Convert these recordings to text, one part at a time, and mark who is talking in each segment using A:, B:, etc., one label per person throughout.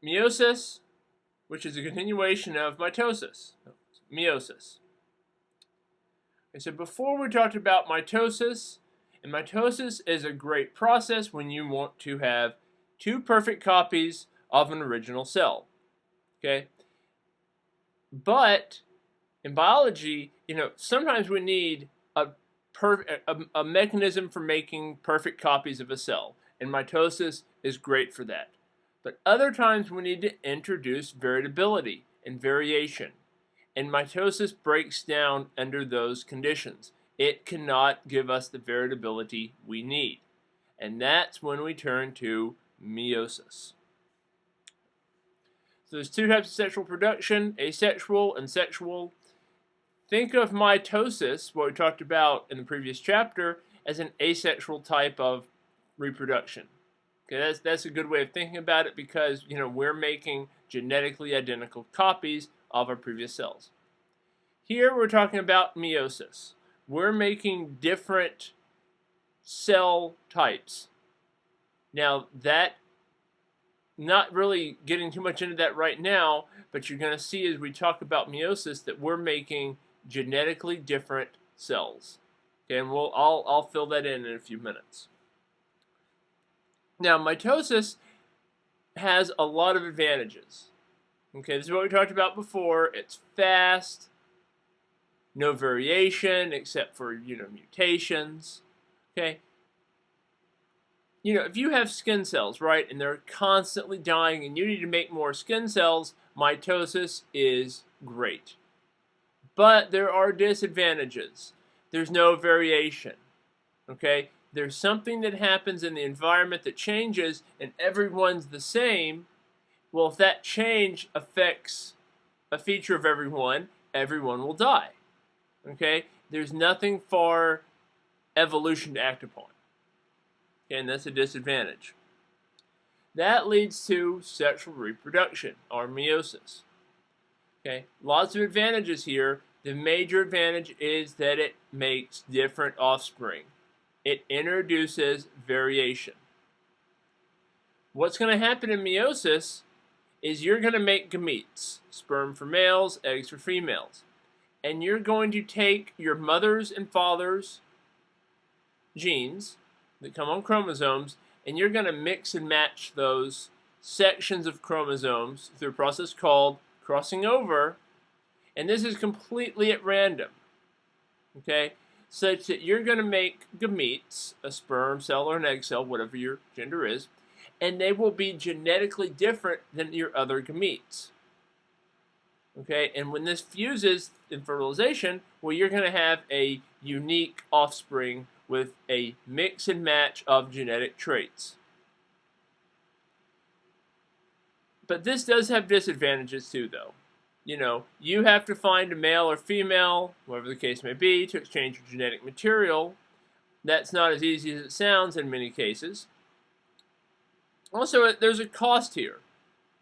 A: meiosis, which is a continuation of mitosis, meiosis. Okay, so before we talked about mitosis, and mitosis is a great process when you want to have two perfect copies of an original cell. Okay, but in biology, sometimes we need a mechanism for making perfect copies of a cell, and mitosis is great for that. But other times we need to introduce variability and variation, and mitosis breaks down under those conditions. It cannot give us the variability we need, and that's when we turn to meiosis. So there's two types of sexual production, asexual and sexual. Think of mitosis, what we talked about in the previous chapter, as an asexual type of reproduction. Okay, that's a good way of thinking about it because we're making genetically identical copies of our previous cells. Here we're talking about meiosis. We're making different cell types. Now that, not really getting too much into that right now, but you're going to see as we talk about meiosis that we're making genetically different cells. Okay, and I'll fill that in a few minutes. Now, mitosis has a lot of advantages. Okay, this is what we talked about before. It's fast, no variation except for mutations. Okay. If you have skin cells, right, and they're constantly dying and you need to make more skin cells, mitosis is great. But there are disadvantages. There's no variation. Okay? There's something that happens in the environment that changes and everyone's the same. Well, if that change affects a feature of everyone will die. Okay? There's nothing for evolution to act upon. And that's a disadvantage. That leads to sexual reproduction, or meiosis. Okay, lots of advantages here. The major advantage is that it makes different offspring. It introduces variation. What's going to happen in meiosis is you're going to make gametes, sperm for males, eggs for females. And you're going to take your mother's and father's genes that come on chromosomes, and you're going to mix and match those sections of chromosomes through a process called crossing over, and this is completely at random, okay, such that you're going to make gametes, a sperm cell or an egg cell, whatever your gender is, and they will be genetically different than your other gametes. Okay, and when this fuses in fertilization, well, you're going to have a unique offspring with a mix and match of genetic traits. But this does have disadvantages too, though. You have to find a male or female, whatever the case may be, to exchange your genetic material. That's not as easy as it sounds in many cases. Also, there's a cost here.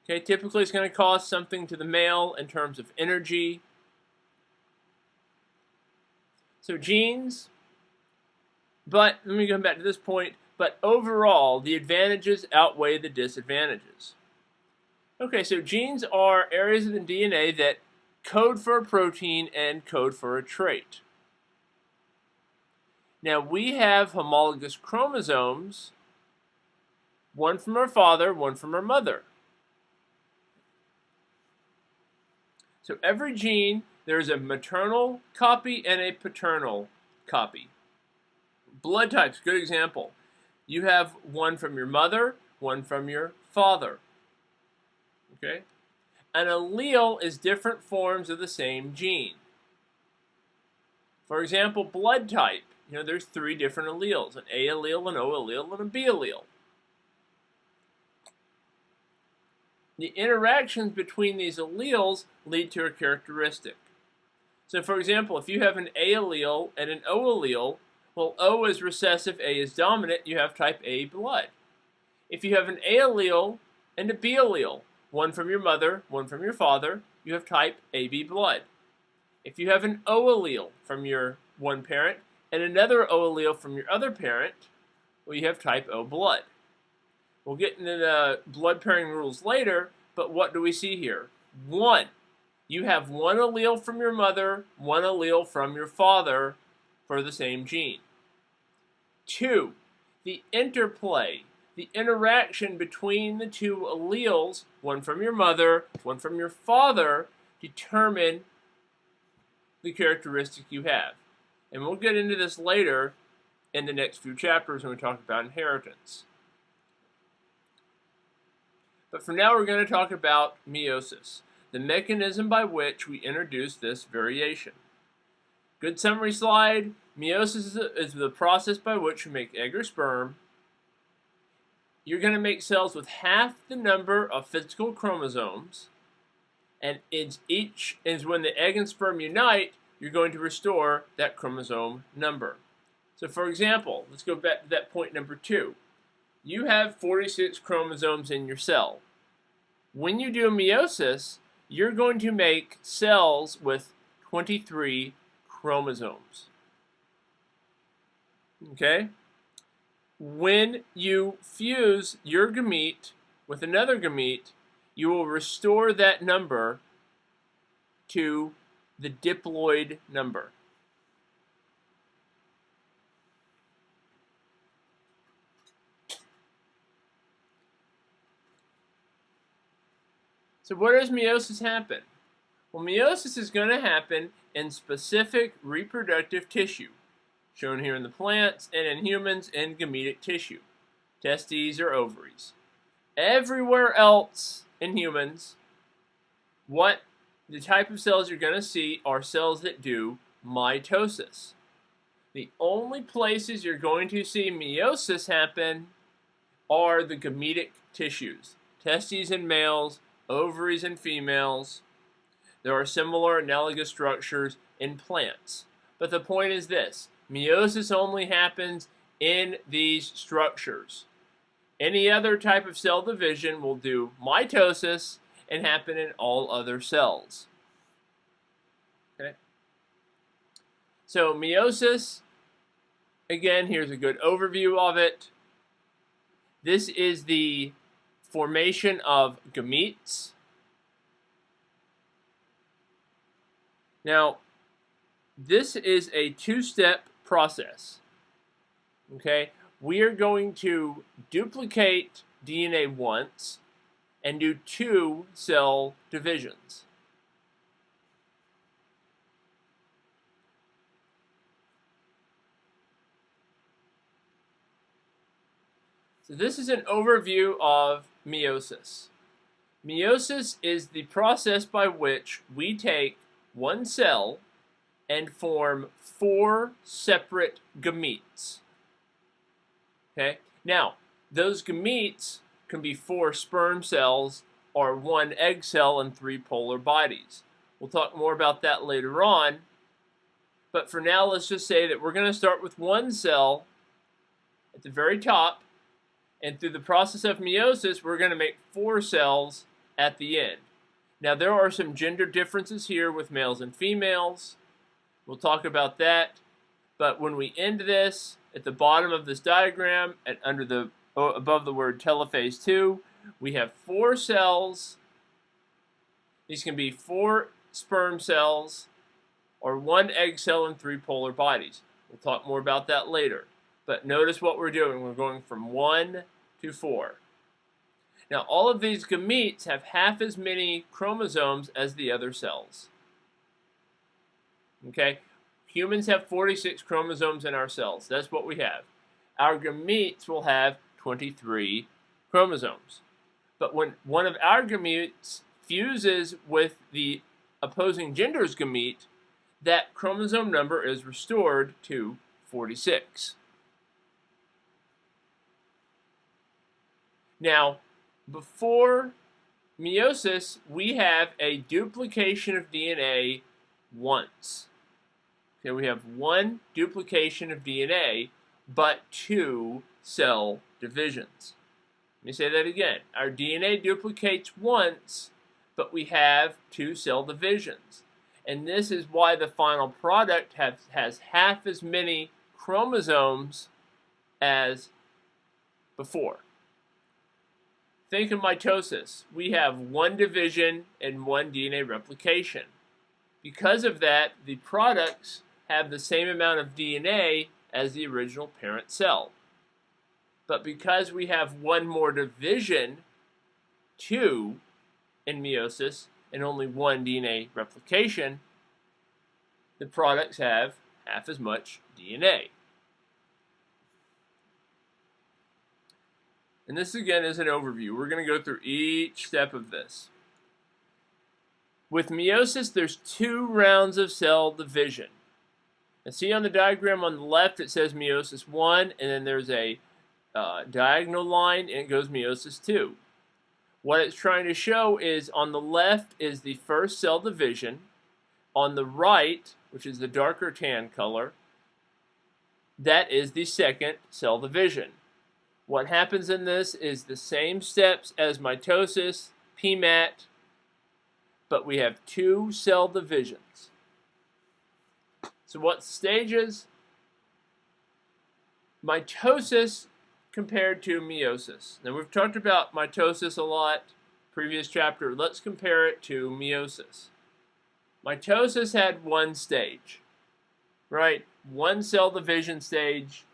A: Okay, typically it's going to cost something to the male in terms of energy. So genes, but let me go back to this point, but overall the advantages outweigh the disadvantages. Okay, so genes are areas of the DNA that code for a protein and code for a trait. Now we have homologous chromosomes, one from our father, one from our mother. So every gene, there's a maternal copy and a paternal copy. Blood types, good example. You have one from your mother, one from your father. Okay? An allele is different forms of the same gene. For example, blood type. There's 3 different alleles, an A allele, an O allele, and a B allele. The interactions between these alleles lead to a characteristic. So for example, if you have an A allele and an O allele, well, O is recessive, A is dominant, you have type A blood. If you have an A allele and a B allele, one from your mother, one from your father, you have type AB blood. If you have an O allele from your one parent and another O allele from your other parent, well, you have type O blood. We'll get into the blood pairing rules later, But what do we see here? One. You have one allele from your mother, one allele from your father for the same gene. Two, the interplay, the interaction between the two alleles, one from your mother, one from your father, determine the characteristic you have. And we'll get into this later in the next few chapters when we talk about inheritance. But for now, we're going to talk about meiosis, the mechanism by which we introduce this variation. Good summary slide. Meiosis is the process by which you make egg or sperm. You're going to make cells with half the number of physical chromosomes, and each is when the egg and sperm unite, you're going to restore that chromosome number. So for example, let's go back to that point number 2. You have 46 chromosomes in your cell. When you do meiosis, you're going to make cells with 23 chromosomes. Okay? When you fuse your gamete with another gamete, you will restore that number to the diploid number. So where does meiosis happen? Well, meiosis is going to happen in specific reproductive tissue, shown here in the plants, and in humans in gametic tissue, testes or ovaries. Everywhere else in humans, the type of cells you're going to see are cells that do mitosis. The only places you're going to see meiosis happen are the gametic tissues, testes in males, ovaries in females. There are similar analogous structures in plants. But the point is this: meiosis only happens in these structures. Any other type of cell division will do mitosis and happen in all other cells. Okay? So meiosis, again, here's a good overview of it. This is the formation of gametes. Now, this is a two-step process. Okay? We are going to duplicate DNA once and do 2 cell divisions. So this is an overview of meiosis. Meiosis is the process by which we take one cell and form 4 separate gametes. Okay? Now, those gametes can be 4 sperm cells or 1 egg cell and 3 polar bodies. We'll talk more about that later on. But for now, let's just say that we're going to start with 1 cell at the very top, and through the process of meiosis, we're going to make 4 cells at the end. Now, there are some gender differences here with males and females. We'll talk about that. But when we end this, at the bottom of this diagram, above the word telophase 2, we have 4 cells. These can be 4 sperm cells or 1 egg cell and 3 polar bodies. We'll talk more about that later. But notice what we're doing. We're going from 1 to 4. Now, all of these gametes have half as many chromosomes as the other cells. Okay? Humans have 46 chromosomes in our cells. That's what we have. Our gametes will have 23 chromosomes. But when one of our gametes fuses with the opposing gender's gamete, that chromosome number is restored to 46. Now, before meiosis, we have a duplication of DNA once. Okay, we have 1 duplication of DNA, but 2 cell divisions. Let me say that again. Our DNA duplicates once, but we have 2 cell divisions. And this is why the final product has half as many chromosomes as before. think of mitosis. We have one division and one DNA replication. Because of that, the products have the same amount of DNA as the original parent cell. But because we have one more division, 2 in meiosis, and only one DNA replication, the products have half as much DNA. And this again is an overview. We're going to go through each step of this. With meiosis, there's 2 rounds of cell division. And see on the diagram on the left, it says meiosis 1, and then there's a diagonal line, and it goes meiosis 2. What it's trying to show is on the left is the first cell division. On the right, which is the darker tan color, that is the second cell division. What happens in this is the same steps as mitosis, PMAT, but we have 2 cell divisions. So what stages? Mitosis compared to meiosis. Now we've talked about mitosis a lot, previous chapter. Let's compare it to meiosis. Mitosis had 1 stage, right? 1 cell division stage.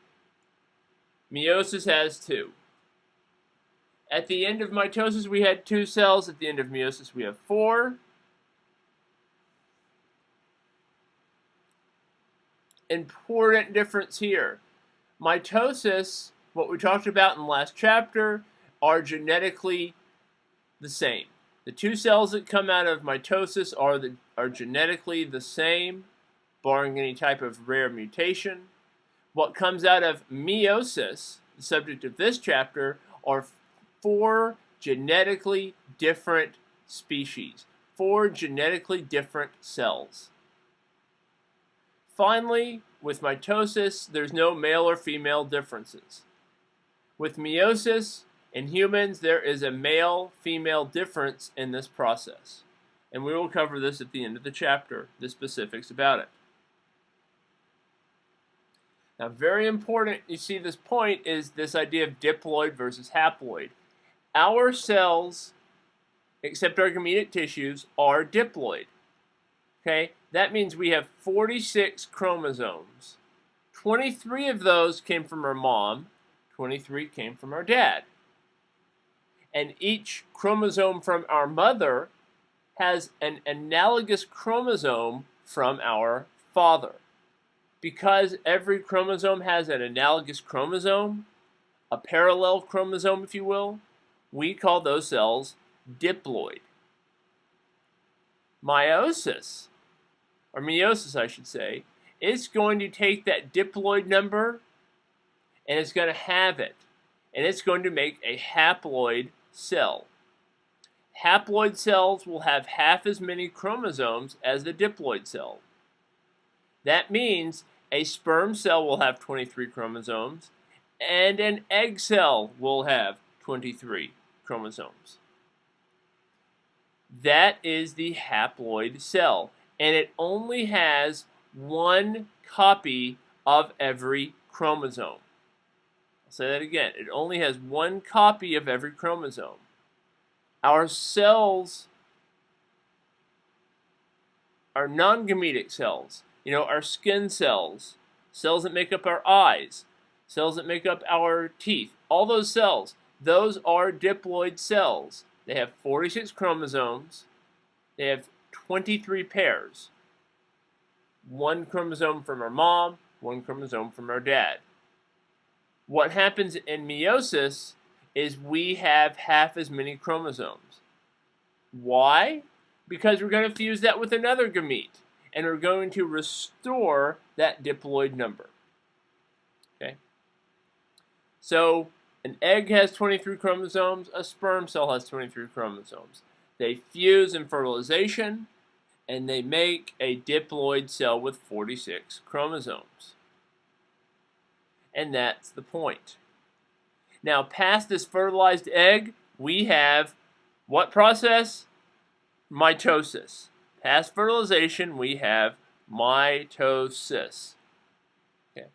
A: Meiosis has 2. At the end of mitosis, we had 2 cells. At the end of meiosis, we have 4. Important difference here. Mitosis, what we talked about in the last chapter, are genetically the same. The 2 cells that come out of mitosis are genetically the same, barring any type of rare mutation. What comes out of meiosis, the subject of this chapter, are 4 genetically different species, 4 genetically different cells. Finally, with mitosis, there's no male or female differences. With meiosis, in humans, there is a male-female difference in this process. And we will cover this at the end of the chapter, the specifics about it. Now, very important, you see this point, is this idea of diploid versus haploid. Our cells, except our gametic tissues, are diploid. Okay? That means we have 46 chromosomes. 23 of those came from our mom, 23 came from our dad. And each chromosome from our mother has an analogous chromosome from our father. Because every chromosome has an analogous chromosome, a parallel chromosome, if you will, we call those cells diploid. Meiosis, or meiosis I should say, is going to take that diploid number and it's going to have it. And it's going to make a haploid cell. Haploid cells will have half as many chromosomes as the diploid cell. That means a sperm cell will have 23 chromosomes, and an egg cell will have 23 chromosomes. That is the haploid cell, and it only has 1 copy of every chromosome. I'll say that again. It only has 1 copy of every chromosome. Our cells are non-gametic cells. You know, our skin cells, cells that make up our eyes, cells that make up our teeth, all those cells, those are diploid cells. They have 46 chromosomes. They have 23 pairs. 1 chromosome from our mom, 1 chromosome from our dad. What happens in meiosis is we have half as many chromosomes. Why? Because we're going to fuse that with another gamete, and we're going to restore that diploid number. Okay? So an egg has 23 chromosomes, a sperm cell has 23 chromosomes. They fuse in fertilization, and they make a diploid cell with 46 chromosomes. And that's the point. Now, past this fertilized egg, we have what process? Mitosis. Past fertilization, we have mitosis. Okay.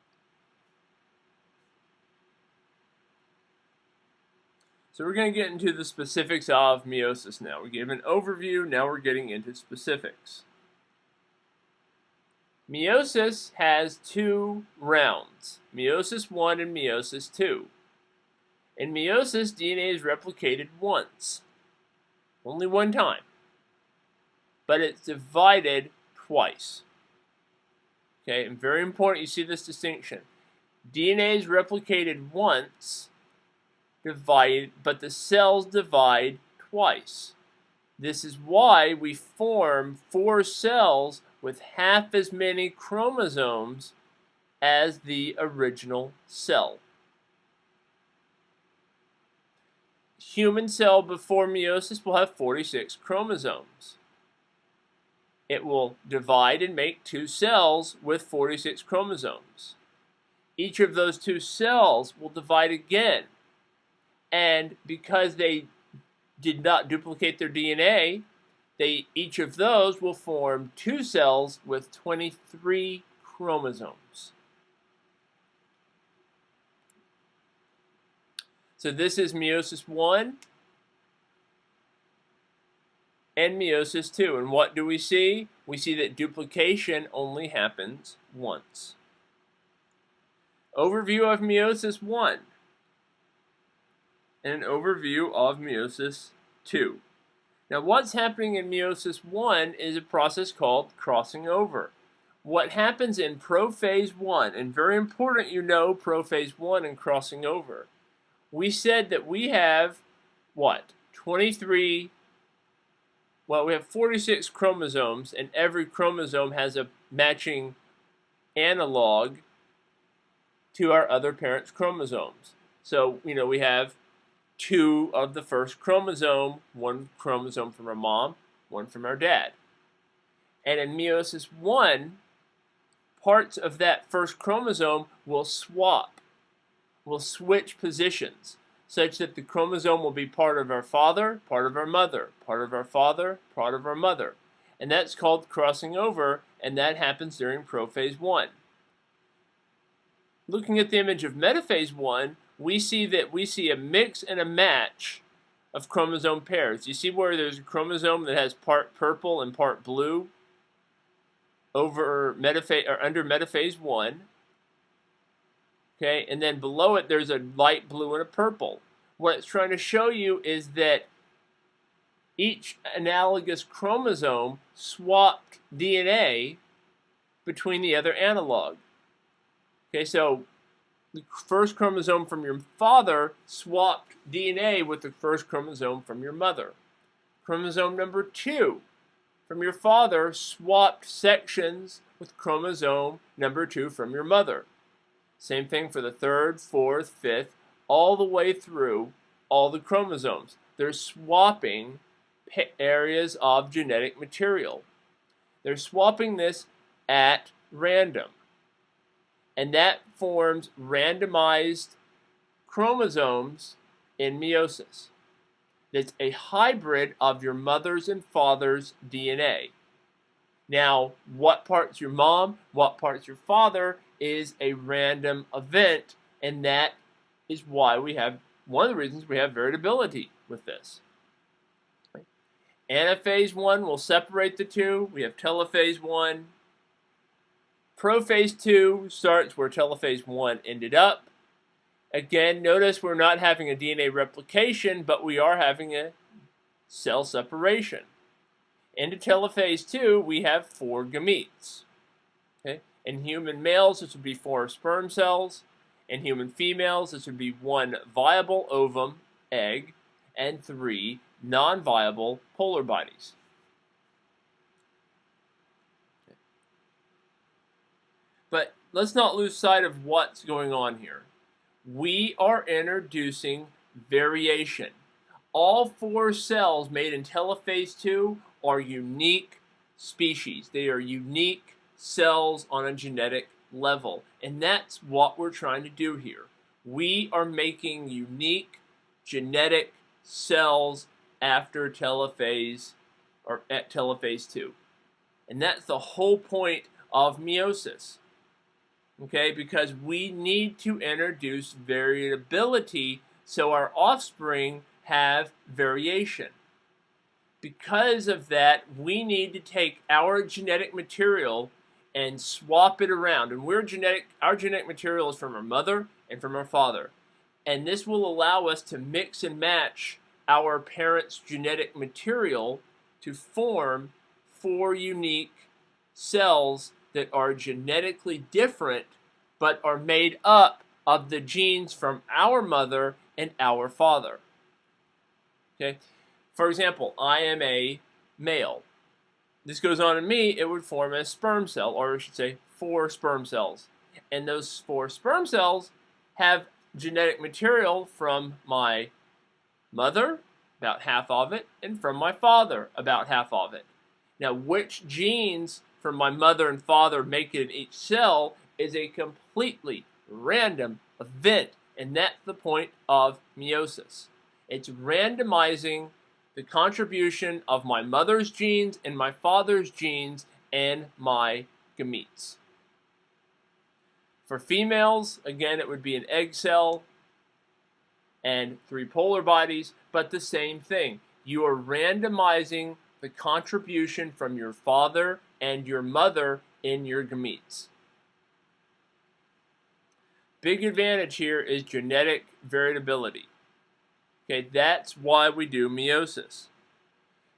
A: So we're going to get into the specifics of meiosis now. We gave an overview, now we're getting into specifics. Meiosis has two rounds, meiosis 1 and meiosis 2. In meiosis, DNA is replicated once, only one time, but it's divided twice. Okay, and very important you see this distinction. DNA is replicated once, but the cells divide twice. This is why we form 4 cells with half as many chromosomes as the original cell. Human cell before meiosis will have 46 chromosomes. It will divide and make 2 cells with 46 chromosomes. Each of those 2 cells will divide again, and because they did not duplicate their DNA, each of those will form 2 cells with 23 chromosomes. So this is meiosis 1 and meiosis 2. And what do we see? We see that duplication only happens once. Overview of meiosis 1 and an overview of meiosis 2. Now what's happening in meiosis 1 is a process called crossing over. What happens in prophase 1, and very important you know prophase 1 and crossing over. We said that we have, what, 23, well, we have 46 chromosomes, and every chromosome has a matching analog to our other parent's chromosomes. So, we have 2 of the first chromosome, 1 chromosome from our mom, 1 from our dad. And in meiosis 1, parts of that first chromosome will swap. Will switch positions such that the chromosome will be part of our father, part of our mother, part of our father, part of our mother. And that's called crossing over, and that happens during prophase 1. Looking at the image of metaphase 1, we see a mix and a match of chromosome pairs. You see where there's a chromosome that has part purple and part blue under metaphase 1. Okay, and then below it there's a light blue and a purple. What it's trying to show you is that each analogous chromosome swapped DNA between the other analog. Okay, so the first chromosome from your father swapped DNA with the first chromosome from your mother. Chromosome number 2 from your father swapped sections with chromosome number 2 from your mother. Same thing for the 3rd, 4th, 5th, all the way through all the chromosomes. They're swapping areas of genetic material. They're swapping this at random. And that forms randomized chromosomes in meiosis. It's a hybrid of your mother's and father's DNA. Now, what part's your mom, what part's your father is a random event, and that is why one of the reasons we have variability with this. Anaphase 1 will separate the 2. We have telophase 1. Prophase 2 starts where telophase 1 ended up. Again, notice we're not having a DNA replication, but we are having a cell separation. Into telophase 2, we have 4 gametes. Okay? In human males, this would be 4 sperm cells. In human females, this would be 1 viable ovum, egg, and 3 non-viable polar bodies. Okay. But let's not lose sight of what's going on here. We are introducing variation. All 4 cells made in telophase 2 are unique species. They are unique cells on a genetic level. And that's what we're trying to do here. We are making unique genetic cells after telophase, or at telophase 2. And that's the whole point of meiosis. Okay, because we need to introduce variability so our offspring have variation. Because of that, we need to take our genetic material and swap it around. And our genetic material is from our mother and from our father. And this will allow us to mix and match our parents' genetic material to form 4 unique cells that are genetically different but are made up of the genes from our mother and our father. Okay? For example, I am a male. This goes on in me, it would form a sperm cell, or I should say 4 sperm cells. And those 4 sperm cells have genetic material from my mother, about half of it, and from my father, about half of it. Now, which genes from my mother and father make it in each cell is a completely random event, and that's the point of meiosis. It's randomizing the contribution of my mother's genes and my father's genes and my gametes. For females, again, it would be an egg cell and 3 polar bodies, but the same thing. You are randomizing the contribution from your father and your mother in your gametes. Big advantage here is genetic variability. Okay, that's why we do meiosis.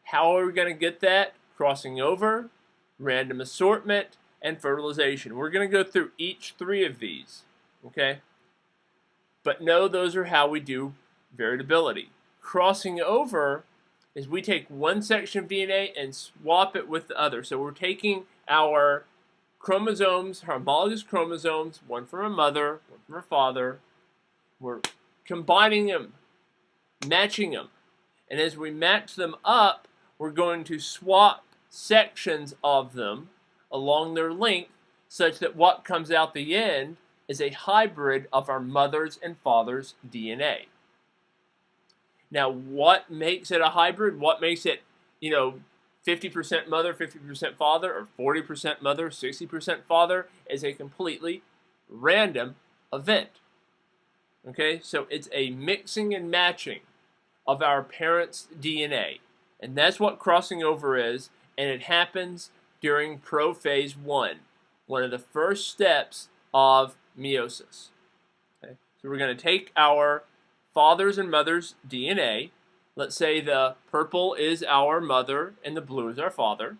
A: How are we going to get that? Crossing over, random assortment, and fertilization. We're going to go through each 3 of these, okay? But no, those are how we do variability. Crossing over is we take one section of DNA and swap it with the other. So we're taking our chromosomes, our homologous chromosomes, one from our mother, one from our father. We're combining them, matching them. And as we match them up, we're going to swap sections of them along their length such that what comes out the end is a hybrid of our mother's and father's DNA. Now, what makes it a hybrid? What makes it, 50% mother, 50% father, or 40% mother, 60% father, is a completely random event. Okay, so it's a mixing and matching of our parents' DNA. And that's what crossing over is, and it happens during prophase 1, one of the first steps of meiosis. Okay? So we're going to take our father's and mother's DNA. Let's say the purple is our mother and the blue is our father.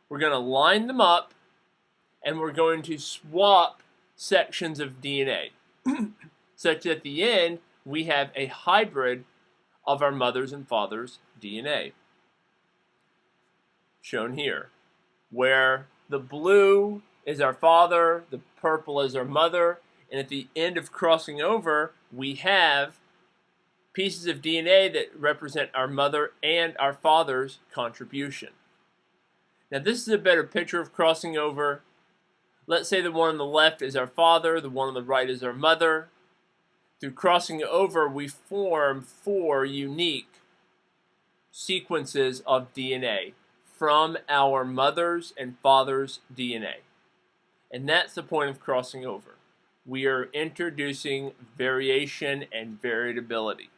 A: We're going to line them up, and we're going to swap sections of DNA such that at the end we have a hybrid of our mother's and father's DNA. Shown here, where the blue is our father, the purple is our mother, and at the end of crossing over, we have pieces of DNA that represent our mother and our father's contribution. Now, this is a better picture of crossing over. Let's say the one on the left is our father, the one on the right is our mother. Through crossing over, we form 4 unique sequences of DNA from our mother's and father's DNA. And that's the point of crossing over. We are introducing variation and variability.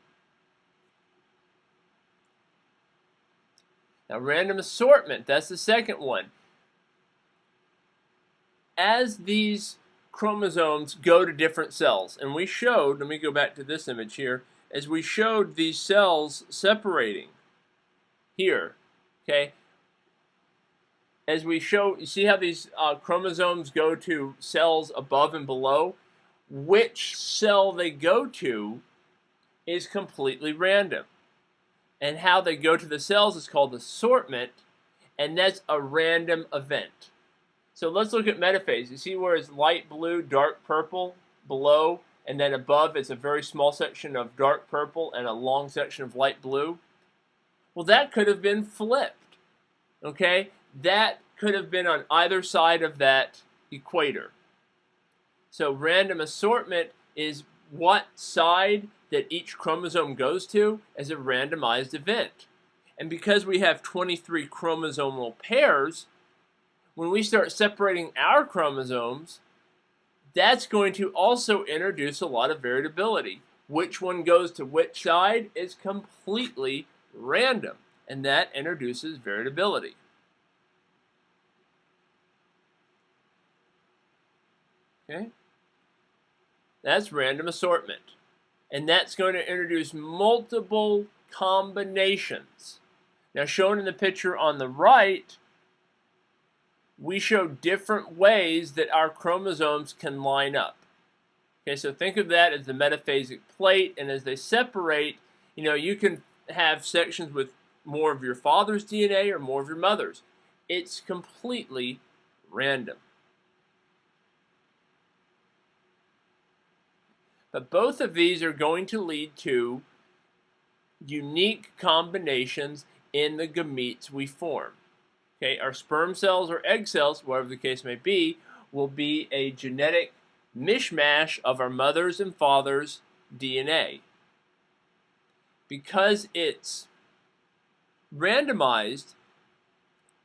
A: Now, random assortment, that's the second one. As these chromosomes go to different cells, and we showed, let me go back to this image here, as we showed these cells separating here, okay? As we show, you see how these chromosomes go to cells above and below? Which cell they go to is completely random. And how they go to the cells is called assortment, and that's a random event. So let's look at metaphase. You see where it's light blue, dark purple below, and then above it's a very small section of dark purple and a long section of light blue? Well, that could have been flipped, okay? That could have been on either side of that equator. So random assortment is what side that each chromosome goes to as a randomized event. And because we have 23 chromosomal pairs, when we start separating our chromosomes, that's going to also introduce a lot of variability. Which one goes to which side is completely random, and that introduces variability. Okay? That's random assortment. And that's going to introduce multiple combinations. Now, shown in the picture on the right, we show different ways that our chromosomes can line up. Okay, so think of that as the metaphasic plate, and as they separate, you can have sections with more of your father's DNA or more of your mother's. It's completely random. But both of these are going to lead to unique combinations in the gametes we form. Okay, our sperm cells or egg cells, whatever the case may be, will be a genetic mishmash of our mother's and father's DNA. Because it's randomized,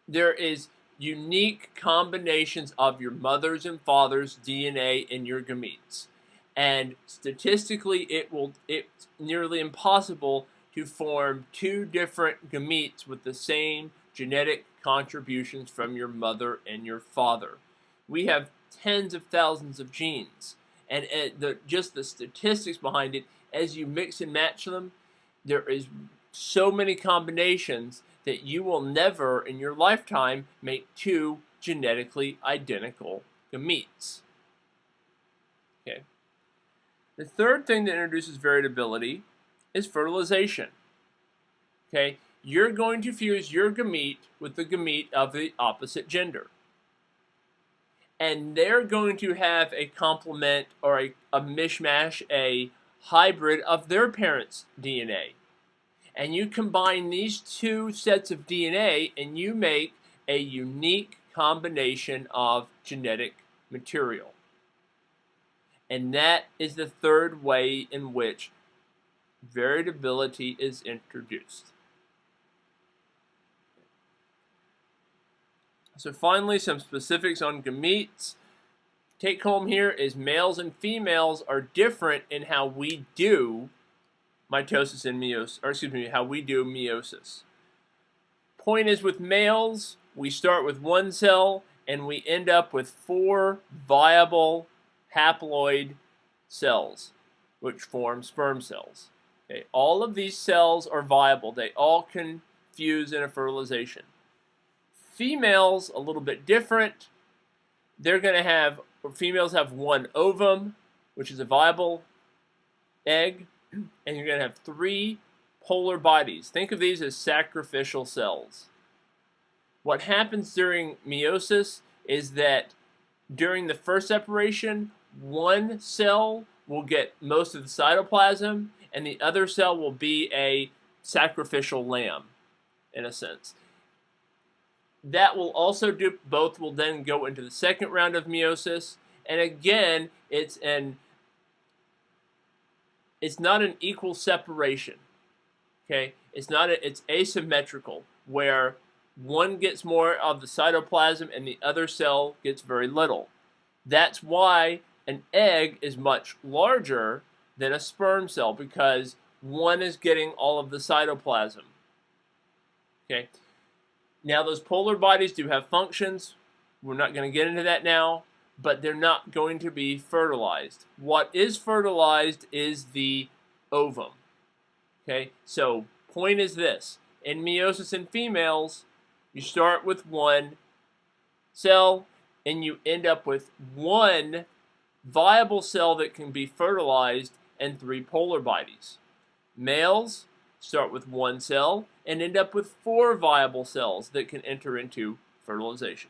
A: there is unique combinations of your mother's and father's DNA in your gametes. And statistically, it's nearly impossible to form two different gametes with the same genetic contributions from your mother and your father. We have tens of thousands of genes, and just the statistics behind it, as you mix and match them, there is so many combinations that you will never in your lifetime make two genetically identical gametes. Okay. The third thing that introduces variability is fertilization. Okay, you're going to fuse your gamete with the gamete of the opposite gender. And they're going to have a complement or a mishmash, a hybrid of their parents' DNA. And you combine these two sets of DNA and you make a unique combination of genetic material. And that is the third way in which variability is introduced. So finally, some specifics on gametes. Take home here is males and females are different in how we do mitosis and meiosis, or excuse me, how we do meiosis. Point is, with males, we start with one cell and we end up with 4 viable haploid cells, which form sperm cells. Okay, all of these cells are viable. They all can fuse in a fertilization. Females, a little bit different. Females have 1 ovum, which is a viable egg, and you're going to have 3 polar bodies. Think of these as sacrificial cells. What happens during meiosis is that during the first separation, one cell will get most of the cytoplasm, and the other cell will be a sacrificial lamb, in a sense. That will also do, both will then go into the second round of meiosis, and again, it's not an equal separation. Okay, it's asymmetrical, where one gets more of the cytoplasm and the other cell gets very little. That's why an egg is much larger than a sperm cell, because one is getting all of the cytoplasm. Okay. Now, those polar bodies do have functions. We're not going to get into that now, but they're not going to be fertilized. What is fertilized is the ovum. Okay, so point is this. In meiosis in females, you start with 1 cell, and you end up with 1 viable cell that can be fertilized and 3 polar bodies. Males start with 1 cell and end up with 4 viable cells that can enter into fertilization.